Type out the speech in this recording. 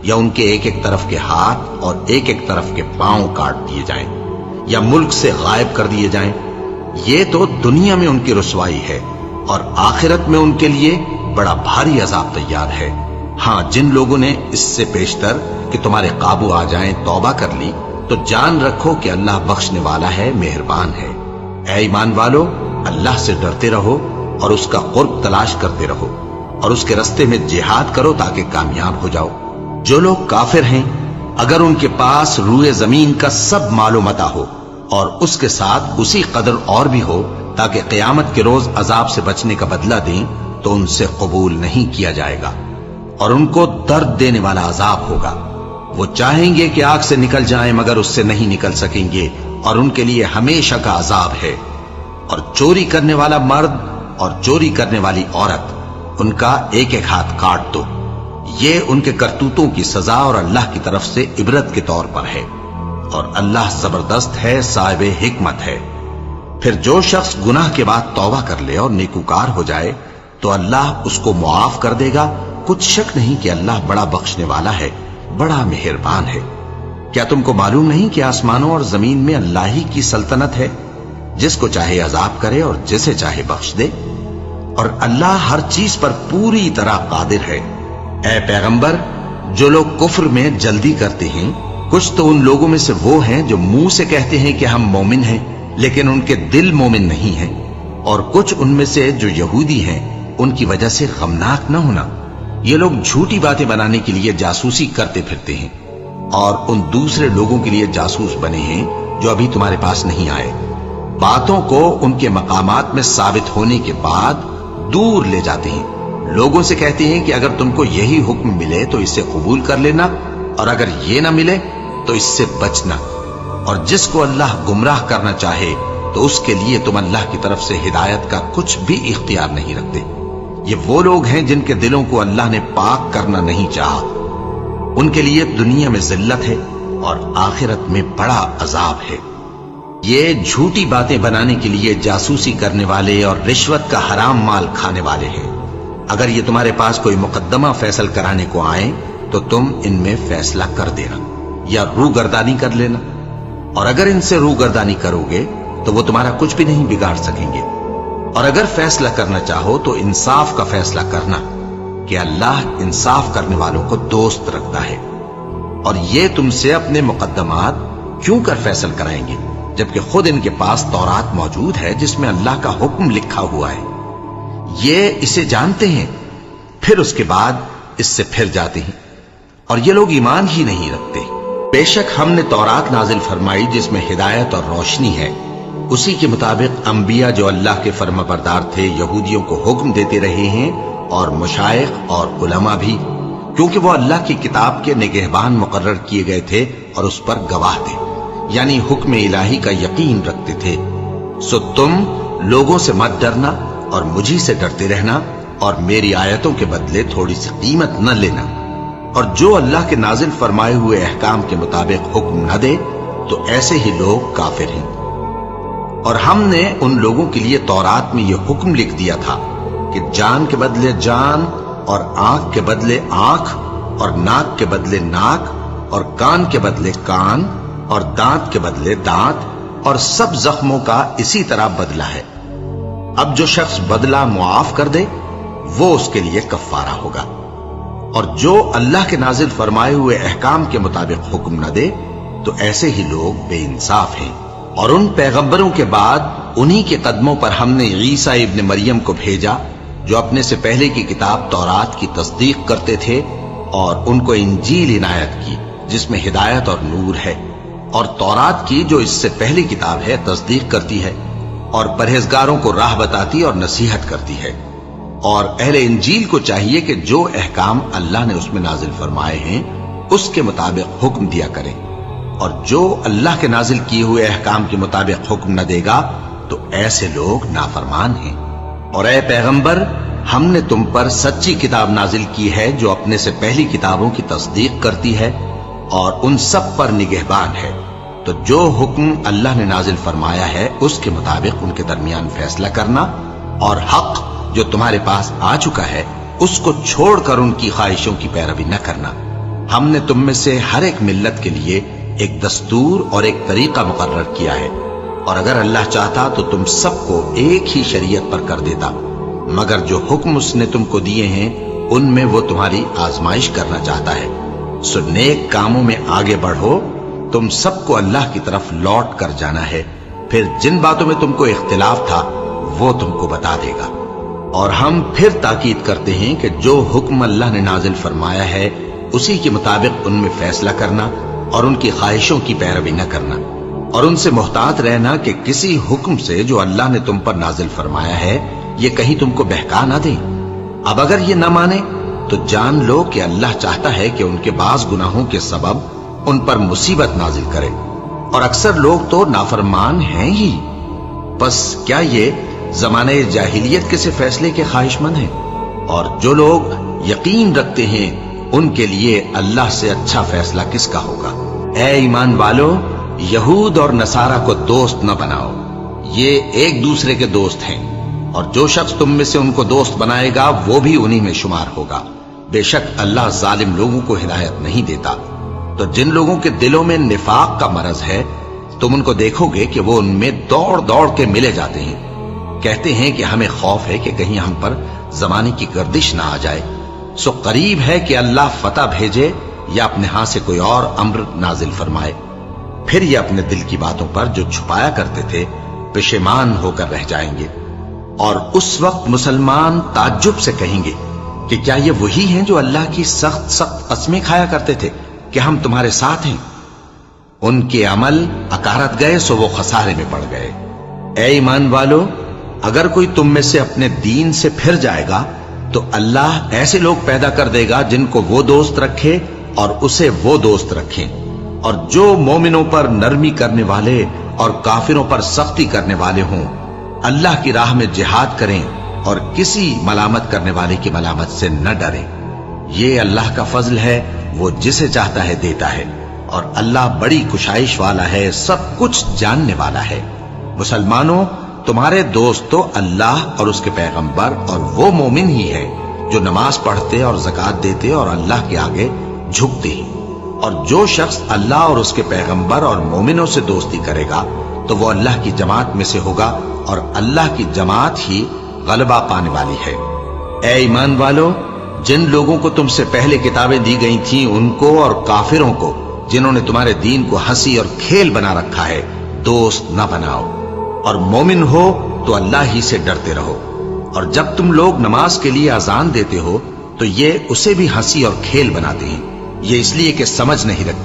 یا ان کے ایک ایک طرف کے ہاتھ اور ایک ایک طرف کے پاؤں کاٹ دیے جائیں یا ملک سے غائب کر دیے جائیں۔ یہ تو دنیا میں ان کی رسوائی ہے، اور آخرت میں ان کے لیے بڑا بھاری عذاب تیار ہے۔ ہاں، جن لوگوں نے اس سے پیشتر کہ تمہارے قابو آ جائیں توبہ کر لی، تو جان رکھو کہ اللہ بخشنے والا ہے، مہربان ہے۔ اے ایمان والو، اللہ سے ڈرتے رہو اور اس کا قرب تلاش کرتے رہو، اور اس کے رستے میں جہاد کرو تاکہ کامیاب ہو جاؤ۔ جو لوگ کافر ہیں، اگر ان کے پاس روئے زمین کا سب مال و متاع ہو اور اس کے ساتھ اسی قدر اور بھی ہو تاکہ قیامت کے روز عذاب سے بچنے کا بدلہ دیں، تو ان سے قبول نہیں کیا جائے گا، اور ان کو درد دینے والا عذاب ہوگا۔ وہ چاہیں گے کہ آگ سے نکل جائیں مگر اس سے نہیں نکل سکیں گے، اور ان کے لیے ہمیشہ کا عذاب ہے۔ اور چوری کرنے والا مرد اور چوری کرنے والی عورت، ان کا ایک ایک ہاتھ کاٹ دو۔ یہ ان کے کرتوتوں کی سزا اور اللہ کی طرف سے عبرت کے طور پر ہے، اور اللہ زبردست ہے، صاحب حکمت ہے۔ پھر جو شخص گناہ کے بعد توبہ کر لے اور نیکوکار ہو جائے تو اللہ اس کو معاف کر دے گا۔ کچھ شک نہیں کہ اللہ بڑا بخشنے والا ہے، بڑا مہربان ہے۔ کیا تم کو معلوم نہیں کہ آسمانوں اور زمین میں اللہ ہی کی سلطنت ہے، جس کو چاہے عذاب کرے اور جسے چاہے بخش دے، اور اللہ ہر چیز پر پوری طرح قادر ہے۔ اے پیغمبر، جو لوگ کفر میں جلدی کرتے ہیں، کچھ تو ان لوگوں میں سے وہ ہیں جو منہ سے کہتے ہیں کہ ہم مومن ہیں لیکن ان کے دل مومن نہیں ہیں، اور کچھ ان میں سے جو یہودی ہیں، ان کی وجہ سے غمناک نہ ہونا۔ یہ لوگ جھوٹی باتیں بنانے کے لیے جاسوسی کرتے پھرتے ہیں، اور ان دوسرے لوگوں کے لیے جاسوس بنے ہیں جو ابھی تمہارے پاس نہیں آئے۔ باتوں کو ان کے مقامات میں ثابت ہونے کے بعد دور لے جاتے ہیں، لوگوں سے کہتے ہیں کہ اگر تم کو یہی حکم ملے تو اسے قبول کر لینا، اور اگر یہ نہ ملے تو اس سے بچنا، اور جس کو اللہ گمراہ کرنا چاہے تو اس کے لیے تم اللہ کی طرف سے ہدایت کا کچھ بھی اختیار نہیں رکھتے۔ یہ وہ لوگ ہیں جن کے دلوں کو اللہ نے پاک کرنا نہیں چاہا، ان کے لیے دنیا میں ذلت ہے اور آخرت میں بڑا عذاب ہے۔ یہ جھوٹی باتیں بنانے کے لیے جاسوسی کرنے والے اور رشوت کا حرام مال کھانے والے ہیں۔ اگر یہ تمہارے پاس کوئی مقدمہ فیصل کرانے کو آئیں تو تم ان میں فیصلہ کر دینا یا روگردانی کر لینا، اور اگر ان سے روگردانی کرو گے تو وہ تمہارا کچھ بھی نہیں بگاڑ سکیں گے۔ اور اگر فیصلہ کرنا چاہو تو انصاف کا فیصلہ کرنا، کہ اللہ انصاف کرنے والوں کو دوست رکھتا ہے۔ اور یہ تم سے اپنے مقدمات کیوں کر فیصل کرائیں گے جبکہ خود ان کے پاس تورات موجود ہے جس میں اللہ کا حکم لکھا ہوا ہے۔ یہ اسے جانتے ہیں، پھر اس کے بعد اس سے پھر جاتے ہیں، اور یہ لوگ ایمان ہی نہیں رکھتے۔ بے شک ہم نے تورات نازل فرمائی جس میں ہدایت اور روشنی ہے، اسی کے مطابق انبیاء جو اللہ کے فرما بردار تھے یہودیوں کو حکم دیتے رہے ہیں، اور مشائخ اور علماء بھی، کیونکہ وہ اللہ کی کتاب کے نگہبان مقرر کیے گئے تھے اور اس پر گواہ تھے، یعنی حکم الہی کا یقین رکھتے تھے۔ سو تم لوگوں سے مت ڈرنا اور مجھی سے ڈرتے رہنا، اور میری آیتوں کے بدلے تھوڑی سی قیمت نہ لینا، اور جو اللہ کے نازل فرمائے ہوئے احکام کے مطابق حکم نہ دے تو ایسے ہی لوگ کافر ہیں۔ اور ہم نے ان لوگوں کے لیے تورات میں یہ حکم لکھ دیا تھا کہ جان کے بدلے جان، اور آنکھ کے بدلے آنکھ، اور ناک کے بدلے ناک، اور کان کے بدلے کان، اور دانت کے بدلے دانت، اور سب زخموں کا اسی طرح بدلہ ہے۔ اب جو شخص بدلہ معاف کر دے وہ اس کے لیے کفارہ ہوگا، اور جو اللہ کے نازل فرمائے ہوئے احکام کے مطابق حکم نہ دے تو ایسے ہی لوگ بے انصاف ہیں۔ اور ان پیغمبروں کے بعد انہی کے قدموں پر ہم نے عیسیٰ ابن مریم کو بھیجا جو اپنے سے پہلے کی کتاب تورات کی تصدیق کرتے تھے، اور ان کو انجیل عنایت کی جس میں ہدایت اور نور ہے، اور تورات کی جو اس سے پہلی کتاب ہے تصدیق کرتی ہے، اور پرہیزگاروں کو راہ بتاتی اور نصیحت کرتی ہے۔ اور اہل انجیل کو چاہیے کہ جو احکام اللہ نے اس میں نازل فرمائے ہیں اس کے مطابق حکم دیا کریں، اور جو اللہ کے نازل کیے ہوئے احکام کے مطابق حکم نہ دے گا تو ایسے لوگ نافرمان ہیں۔ اور اے پیغمبر، ہم نے تم پر سچی کتاب نازل کی ہے جو اپنے سے پہلی کتابوں کی تصدیق کرتی ہے اور ان سب پر نگہبان ہے، تو جو حکم اللہ نے نازل فرمایا ہے اس کے مطابق ان کے درمیان فیصلہ کرنا، اور حق جو تمہارے پاس آ چکا ہے اس کو چھوڑ کر ان کی خواہشوں کی پیروی نہ کرنا۔ ہم نے تم میں سے ہر ایک ملت کے لیے ایک دستور اور ایک طریقہ مقرر کیا ہے، اور اگر اللہ چاہتا تو تم سب کو ایک ہی شریعت پر کر دیتا، مگر جو حکم اس نے تم کو دیے ہیں ان میں وہ تمہاری آزمائش کرنا چاہتا ہے۔ سو نیک کاموں میں آگے بڑھو، تم سب کو اللہ کی طرف لوٹ کر جانا ہے، پھر جن باتوں میں تم کو اختلاف تھا وہ تم کو بتا دے گا۔ اور ہم پھر تاکید کرتے ہیں کہ جو حکم اللہ نے نازل فرمایا ہے اسی کے مطابق ان میں فیصلہ کرنا اور ان کی خواہشوں کی پیروی نہ کرنا، اور ان سے محتاط رہنا کہ کسی حکم سے جو اللہ نے تم پر نازل فرمایا ہے یہ کہیں تم کو بہکا نہ دیں۔ اب اگر یہ نہ مانے تو جان لو کہ اللہ چاہتا ہے کہ ان کے بعض گناہوں کے سبب ان پر مصیبت نازل کرے، اور اکثر لوگ تو نافرمان ہیں ہی۔ پس کیا یہ زمانے جاہلیت کے سے فیصلے کے خواہش مند ہیں؟ اور جو لوگ یقین رکھتے ہیں ان کے لیے اللہ سے اچھا فیصلہ کس کا ہوگا؟ اے ایمان والو، یہود اور نصارہ کو دوست نہ بناؤ، یہ ایک دوسرے کے دوست ہیں، اور جو شخص تم میں سے ان کو دوست بنائے گا وہ بھی انہی میں شمار ہوگا۔ بے شک اللہ ظالم لوگوں کو ہدایت نہیں دیتا۔ تو جن لوگوں کے دلوں میں نفاق کا مرض ہے تم ان کو دیکھو گے کہ وہ ان میں دوڑ دوڑ کے ملے جاتے ہیں، کہتے ہیں کہ ہمیں خوف ہے کہ کہیں ہم پر زمانے کی گردش نہ آ جائے۔ سو قریب ہے کہ اللہ فتح بھیجے یا اپنے ہاں سے کوئی اور امر نازل فرمائے، پھر یہ اپنے دل کی باتوں پر جو چھپایا کرتے تھے پشیمان ہو کر رہ جائیں گے۔ اور اس وقت مسلمان تعجب سے کہیں گے کہ کیا یہ وہی ہیں جو اللہ کی سخت سخت قسمیں کھایا کرتے تھے کہ ہم تمہارے ساتھ ہیں؟ ان کے عمل اکارت گئے سو وہ خسارے میں پڑ گئے۔ اے ایمان والو، اگر کوئی تم میں سے اپنے دین سے پھر جائے گا تو اللہ ایسے لوگ پیدا کر دے گا جن کو وہ دوست رکھے اور اسے وہ دوست رکھیں، اور جو مومنوں پر نرمی کرنے والے اور کافروں پر سختی کرنے والے ہوں، اللہ کی راہ میں جہاد کریں اور کسی ملامت کرنے والے کی ملامت سے نہ ڈریں۔ یہ اللہ کا فضل ہے، وہ جسے چاہتا ہے دیتا ہے، اور اللہ بڑی کشائش والا ہے، سب کچھ جاننے والا ہے۔ مسلمانوں، تمہارے دوست تو اللہ اور اس کے پیغمبر اور وہ مومن ہی ہے جو نماز پڑھتے اور زکوٰۃ دیتے اور اللہ کے آگے جھکتے ہیں۔ اور جو شخص اللہ اور اس کے پیغمبر اور مومنوں سے دوستی کرے گا تو وہ اللہ کی جماعت میں سے ہوگا، اور اللہ کی جماعت ہی غلبہ پانے والی ہے۔ اے ایمان والو، جن لوگوں کو تم سے پہلے کتابیں دی گئی تھیں ان کو اور کافروں کو جنہوں نے تمہارے دین کو ہنسی اور کھیل بنا رکھا ہے دوست نہ بناؤ، اور مومن ہو تو اللہ ہی سے ڈرتے رہو۔ اور جب تم لوگ نماز کے لیے اذان دیتے ہو تو یہ اسے بھی ہنسی اور کھیل بناتے ہیں، یہ اس لیے کہ سمجھ نہیں رکھتے